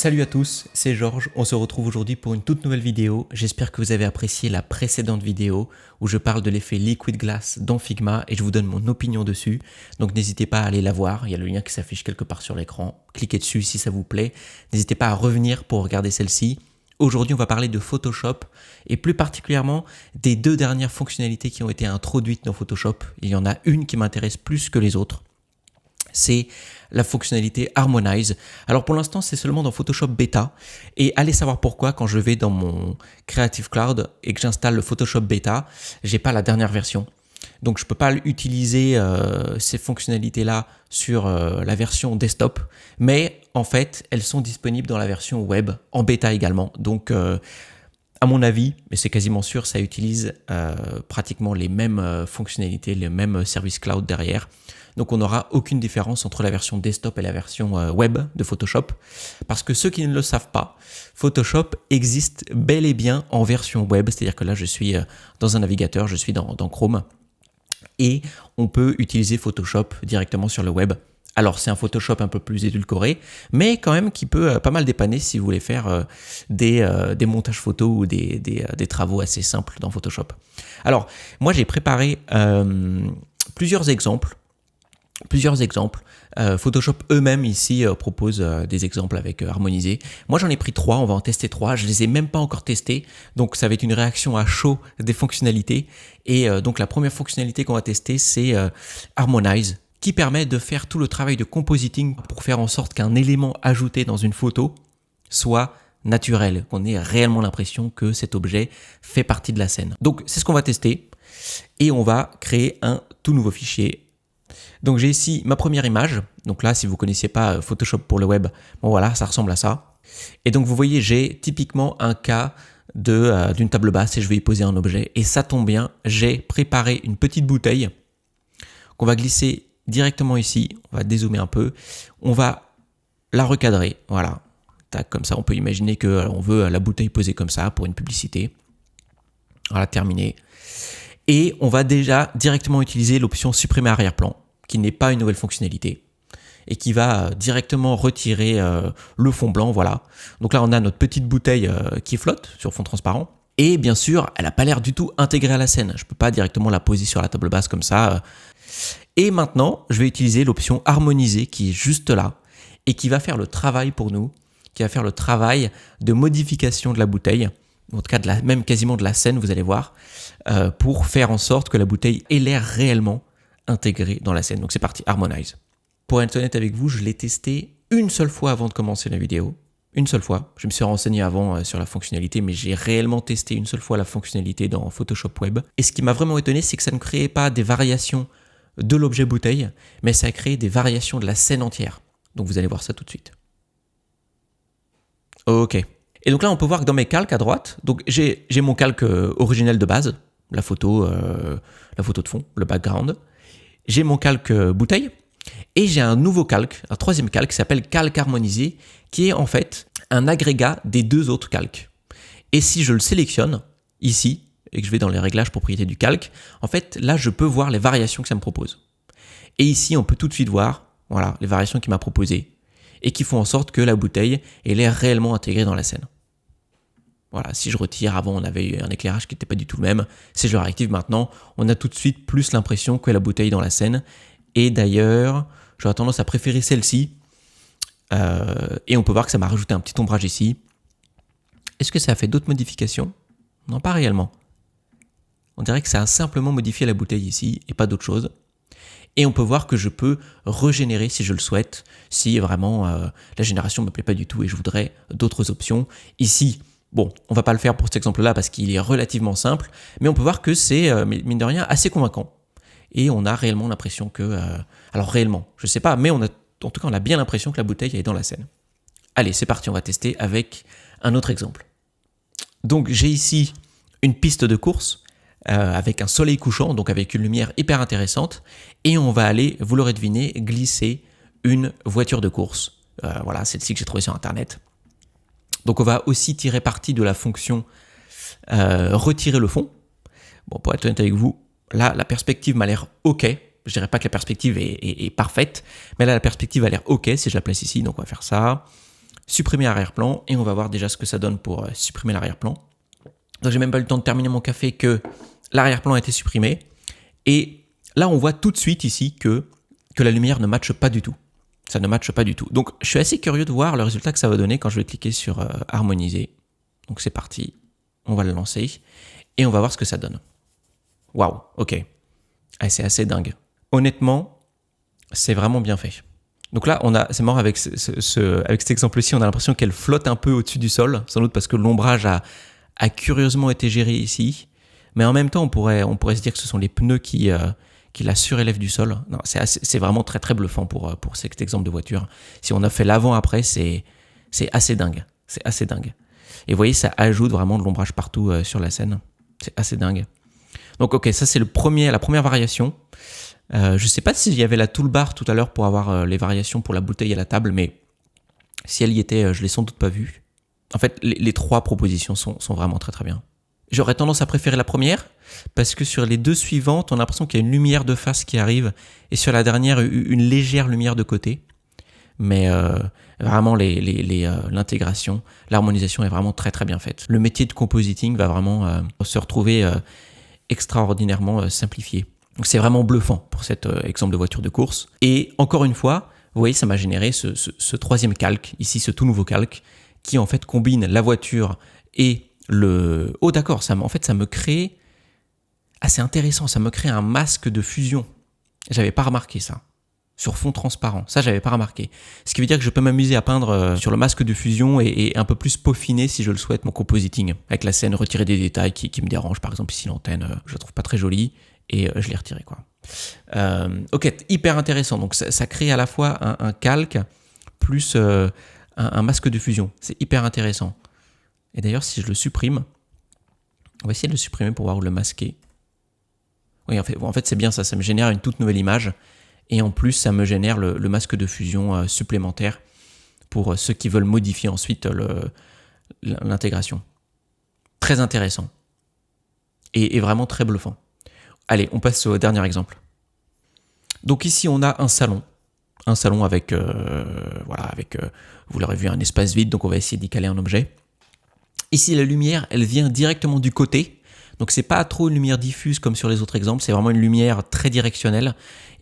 Salut à tous, c'est Georges, on se retrouve aujourd'hui pour une toute nouvelle vidéo. J'espère que vous avez apprécié la précédente vidéo où je parle de l'effet Liquid Glass dans Figma et je vous donne mon opinion dessus. Donc n'hésitez pas à aller la voir, il y a le lien qui s'affiche quelque part sur l'écran. Cliquez dessus si ça vous plaît. N'hésitez pas à revenir pour regarder celle-ci. Aujourd'hui, on va parler de Photoshop et plus particulièrement des deux dernières fonctionnalités qui ont été introduites dans Photoshop. Il y en a une qui m'intéresse plus que les autres. C'est la fonctionnalité Harmonize. Alors pour l'instant, c'est seulement dans Photoshop Beta. Et allez savoir pourquoi quand je vais dans mon Creative Cloud et que j'installe le Photoshop Beta, j'ai pas la dernière version. Donc je peux pas utiliser ces fonctionnalités-là sur la version desktop. Mais en fait, elles sont disponibles dans la version web, en bêta également. Donc à mon avis, mais c'est quasiment sûr, ça utilise pratiquement les mêmes fonctionnalités, les mêmes services cloud derrière. Donc on n'aura aucune différence entre la version desktop et la version web de Photoshop. Parce que ceux qui ne le savent pas, Photoshop existe bel et bien en version web. C'est-à-dire que là, je suis dans un navigateur, je suis dans Chrome. Et on peut utiliser Photoshop directement sur le web. Alors c'est un Photoshop un peu plus édulcoré, mais quand même qui peut pas mal dépanner si vous voulez faire des montages photos ou des travaux assez simples dans Photoshop. Alors moi j'ai préparé plusieurs exemples. Photoshop eux-mêmes ici proposent des exemples avec Harmonize. Moi j'en ai pris 3, on va en tester 3. Je les ai même pas encore testés, donc ça va être une réaction à chaud des fonctionnalités. Et donc la première fonctionnalité qu'on va tester, c'est Harmonize, qui permet de faire tout le travail de compositing pour faire en sorte qu'un élément ajouté dans une photo soit naturel, qu'on ait réellement l'impression que cet objet fait partie de la scène. Donc c'est ce qu'on va tester et on va créer un tout nouveau fichier. Donc j'ai ici ma première image. Donc là, si vous ne connaissiez pas Photoshop pour le web, bon voilà, ça ressemble à ça. Et donc vous voyez, j'ai typiquement un cas d'une table basse et je vais y poser un objet. Et ça tombe bien, j'ai préparé une petite bouteille qu'on va glisser directement ici. On va dézoomer un peu. On va la recadrer. Voilà. Tac, comme ça, on peut imaginer qu'on veut la bouteille posée comme ça pour une publicité. Voilà, terminé. Et on va déjà directement utiliser l'option supprimer arrière-plan, qui n'est pas une nouvelle fonctionnalité et qui va directement retirer le fond blanc, voilà. Donc là, on a notre petite bouteille qui flotte sur fond transparent. Et bien sûr, elle n'a pas l'air du tout intégrée à la scène. Je ne peux pas directement la poser sur la table basse comme ça. Et maintenant, je vais utiliser l'option harmoniser qui est juste là et qui va faire le travail pour nous, qui va faire le travail de modification de la bouteille, en tout cas même quasiment de la scène, vous allez voir, pour faire en sorte que la bouteille ait l'air réellement intégrée dans la scène. Donc c'est parti, Harmonize. Pour être honnête avec vous, je l'ai testé une seule fois avant de commencer la vidéo. Une seule fois. Je me suis renseigné avant sur la fonctionnalité, mais j'ai réellement testé une seule fois la fonctionnalité dans Photoshop Web. Et ce qui m'a vraiment étonné, c'est que ça ne créait pas des variations de l'objet bouteille, mais ça a créé des variations de la scène entière. Donc vous allez voir ça tout de suite. Ok. Et donc là, on peut voir que dans mes calques à droite, donc j'ai mon calque originel de base, la photo de fond, le background. J'ai mon calque bouteille et j'ai un nouveau calque, un troisième calque qui s'appelle calque harmonisé, qui est en fait un agrégat des deux autres calques. Et si je le sélectionne ici et que je vais dans les réglages propriétés du calque, en fait là je peux voir les variations que ça me propose. Et ici on peut tout de suite voir, voilà, les variations qu'il m'a proposées et qui font en sorte que la bouteille ait l'air réellement intégrée dans la scène. Voilà, si je retire, avant on avait eu un éclairage qui n'était pas du tout le même. Si je le réactive maintenant, on a tout de suite plus l'impression que la bouteille est dans la scène. Et d'ailleurs, j'aurais tendance à préférer celle-ci. Et on peut voir que ça m'a rajouté un petit ombrage ici. Est-ce que ça a fait d'autres modifications? Non, pas réellement. On dirait que ça a simplement modifié la bouteille ici et pas d'autre chose. Et on peut voir que je peux régénérer si je le souhaite, si vraiment la génération ne me plaît pas du tout et je voudrais d'autres options. Ici, bon, on va pas le faire pour cet exemple-là parce qu'il est relativement simple, mais on peut voir que c'est, mine de rien, assez convaincant. Et on a réellement l'impression que... alors réellement, je sais pas, mais en tout cas, on a bien l'impression que la bouteille est dans la scène. Allez, c'est parti, on va tester avec un autre exemple. Donc, j'ai ici une piste de course avec un soleil couchant, donc avec une lumière hyper intéressante. Et on va aller, vous l'aurez deviné, glisser une voiture de course. Voilà, celle-ci que j'ai trouvée sur Internet. Donc on va aussi tirer parti de la fonction retirer le fond. Bon, pour être honnête avec vous, là la perspective m'a l'air ok. Je dirais pas que la perspective est parfaite, mais là la perspective a l'air ok si je la place ici. Donc on va faire ça. supprimer l'arrière-plan et on va voir déjà ce que ça donne pour supprimer l'arrière-plan. Donc j'ai même pas eu le temps de terminer mon café que l'arrière-plan a été supprimé. Et là, on voit tout de suite ici que la lumière ne matche pas du tout. Ça ne matche pas du tout. Donc je suis assez curieux de voir le résultat que ça va donner quand je vais cliquer sur harmoniser. Donc c'est parti, on va le lancer et on va voir ce que ça donne. Waouh, ok. Ah, c'est assez dingue. Honnêtement, c'est vraiment bien fait. Donc là, c'est marrant avec avec cet exemple-ci, on a l'impression qu'elle flotte un peu au-dessus du sol, sans doute parce que l'ombrage a curieusement été géré ici. Mais en même temps, on pourrait se dire que ce sont les pneus qui la surélèvent du sol. Non, c'est vraiment très très bluffant pour cet exemple de voiture. Si on a fait l'avant-après, c'est assez dingue. C'est assez dingue. Et vous voyez, ça ajoute vraiment de l'ombrage partout sur la scène. C'est assez dingue. Donc ok, ça c'est la première variation. Je ne sais pas s'il y avait la toolbar tout à l'heure pour avoir les variations pour la bouteille à la table, mais si elle y était, je ne l'ai sans doute pas vue. En fait, les trois propositions sont vraiment très très bien. J'aurais tendance à préférer la première, parce que sur les deux suivantes, on a l'impression qu'il y a une lumière de face qui arrive, et sur la dernière, une légère lumière de côté. Mais vraiment, l'intégration, l'harmonisation est vraiment très très bien faite. Le métier de compositing va vraiment se retrouver extraordinairement simplifié. Donc c'est vraiment bluffant pour cet exemple de voiture de course. Et encore une fois, vous voyez, ça m'a généré ce troisième calque, ici ce tout nouveau calque, qui en fait combine la voiture et le... Oh d'accord, ça me crée... Ah c'est intéressant, ça me crée un masque de fusion. J'avais pas remarqué ça. Sur fond transparent, ça j'avais pas remarqué. Ce qui veut dire que je peux m'amuser à peindre sur le masque de fusion et un peu plus peaufiner si je le souhaite mon compositing. Avec la scène, retirer des détails qui me dérangent, par exemple ici l'antenne, je la trouve pas très jolie et je l'ai retirée quoi. Ok, hyper intéressant, donc ça crée à la fois un calque plus un masque de fusion, c'est hyper intéressant. Et d'ailleurs si je le supprime, on va essayer de le supprimer pour voir où le masquer. Oui en fait c'est bien ça me génère une toute nouvelle image. Et en plus, ça me génère le masque de fusion supplémentaire pour ceux qui veulent modifier ensuite l'intégration. Très intéressant. Et vraiment très bluffant. Allez, on passe au dernier exemple. Donc ici, on a un salon. Un salon avec, vous l'aurez vu, un espace vide. Donc on va essayer d'y caler un objet. Ici, la lumière, elle vient directement du côté. Donc c'est pas trop une lumière diffuse comme sur les autres exemples. C'est vraiment une lumière très directionnelle.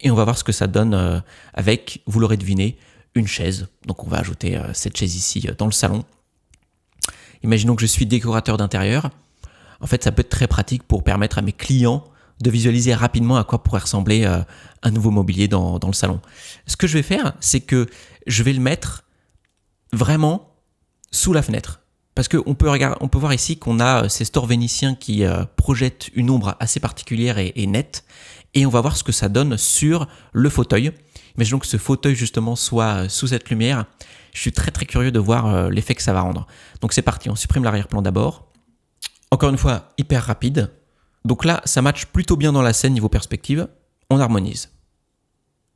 Et on va voir ce que ça donne avec, vous l'aurez deviné, une chaise. Donc on va ajouter cette chaise ici dans le salon. Imaginons que je suis décorateur d'intérieur. En fait, ça peut être très pratique pour permettre à mes clients de visualiser rapidement à quoi pourrait ressembler un nouveau mobilier dans le salon. Ce que je vais faire, c'est que je vais le mettre vraiment sous la fenêtre. Parce qu'on peut voir ici qu'on a ces stores vénitiens qui projettent une ombre assez particulière et nette. Et on va voir ce que ça donne sur le fauteuil. Imaginons que ce fauteuil justement soit sous cette lumière. Je suis très très curieux de voir l'effet que ça va rendre. Donc c'est parti, on supprime l'arrière-plan d'abord. Encore une fois, hyper rapide. Donc là, ça matche plutôt bien dans la scène niveau perspective. On harmonise.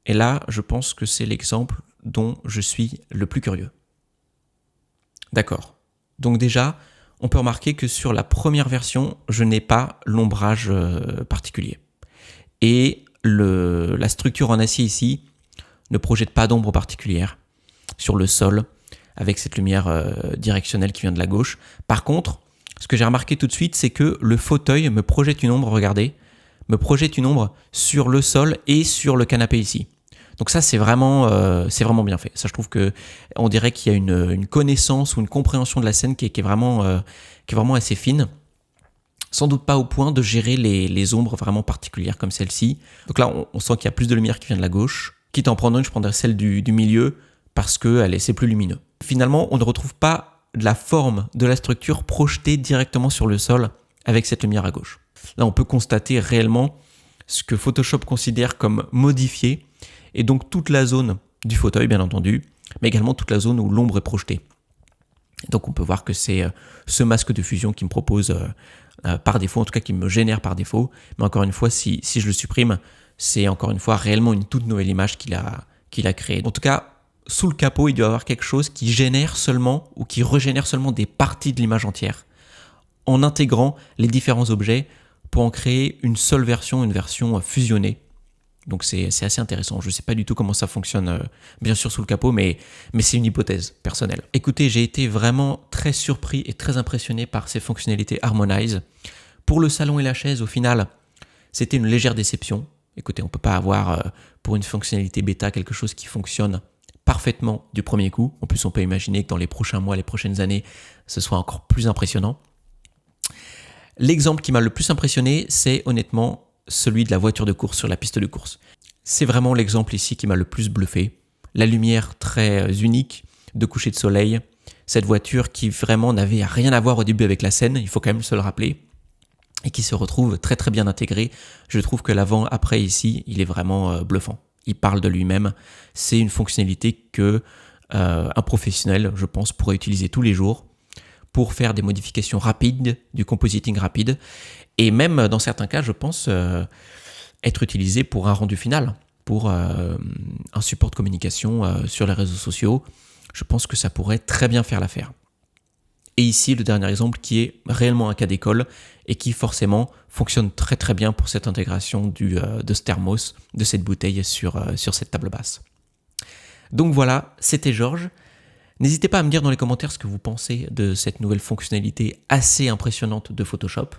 Et là, je pense que c'est l'exemple dont je suis le plus curieux. D'accord. Donc déjà, on peut remarquer que sur la première version, je n'ai pas l'ombrage particulier. Et la structure en acier ici ne projette pas d'ombre particulière sur le sol avec cette lumière directionnelle qui vient de la gauche. Par contre, ce que j'ai remarqué tout de suite, c'est que le fauteuil me projette une ombre, regardez, me projette une ombre sur le sol et sur le canapé ici. Donc ça, c'est vraiment bien fait. Ça, je trouve qu'on dirait qu'il y a une connaissance ou une compréhension de la scène qui est vraiment assez fine. Sans doute pas au point de gérer les ombres vraiment particulières comme celle-ci. Donc là, on sent qu'il y a plus de lumière qui vient de la gauche. Quitte à en prendre une, je prendrais celle du milieu parce que c'est plus lumineux. Finalement, on ne retrouve pas la forme de la structure projetée directement sur le sol avec cette lumière à gauche. Là, on peut constater réellement ce que Photoshop considère comme modifié et donc toute la zone du fauteuil, bien entendu, mais également toute la zone où l'ombre est projetée. Donc on peut voir que c'est ce masque de fusion qui me propose par défaut, en tout cas qui me génère par défaut. Mais encore une fois, si je le supprime, c'est encore une fois réellement une toute nouvelle image qu'il a créée. En tout cas, sous le capot, il doit y avoir quelque chose qui génère seulement ou qui régénère seulement des parties de l'image entière en intégrant les différents objets pour en créer une seule version, une version fusionnée Donc c'est assez intéressant. Je ne sais pas du tout comment ça fonctionne, bien sûr sous le capot, mais c'est une hypothèse personnelle. Écoutez, j'ai été vraiment très surpris et très impressionné par ces fonctionnalités Harmonize. Pour le salon et la chaise, au final, c'était une légère déception. Écoutez, on ne peut pas avoir pour une fonctionnalité bêta quelque chose qui fonctionne parfaitement du premier coup. En plus, on peut imaginer que dans les prochains mois, les prochaines années, ce soit encore plus impressionnant. L'exemple qui m'a le plus impressionné, c'est honnêtement celui de la voiture de course sur la piste de course. C'est vraiment l'exemple ici qui m'a le plus bluffé. La lumière très unique de coucher de soleil, cette voiture qui vraiment n'avait rien à voir au début avec la scène, il faut quand même se le rappeler, et qui se retrouve très très bien intégré. Je trouve que l'avant-après ici, il est vraiment bluffant. Il parle de lui-même. C'est une fonctionnalité que un professionnel, je pense, pourrait utiliser tous les jours pour faire des modifications rapides, du compositing rapide, et même dans certains cas, je pense, être utilisé pour un rendu final, pour un support de communication sur les réseaux sociaux. Je pense que ça pourrait très bien faire l'affaire. Et ici, le dernier exemple qui est réellement un cas d'école et qui forcément fonctionne très très bien pour cette intégration de ce thermos, de cette bouteille sur cette table basse. Donc voilà, c'était Georges. N'hésitez pas à me dire dans les commentaires ce que vous pensez de cette nouvelle fonctionnalité assez impressionnante de Photoshop.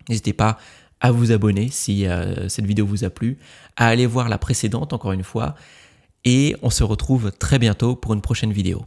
N'hésitez pas à vous abonner si cette vidéo vous a plu, à aller voir la précédente encore une fois, et on se retrouve très bientôt pour une prochaine vidéo.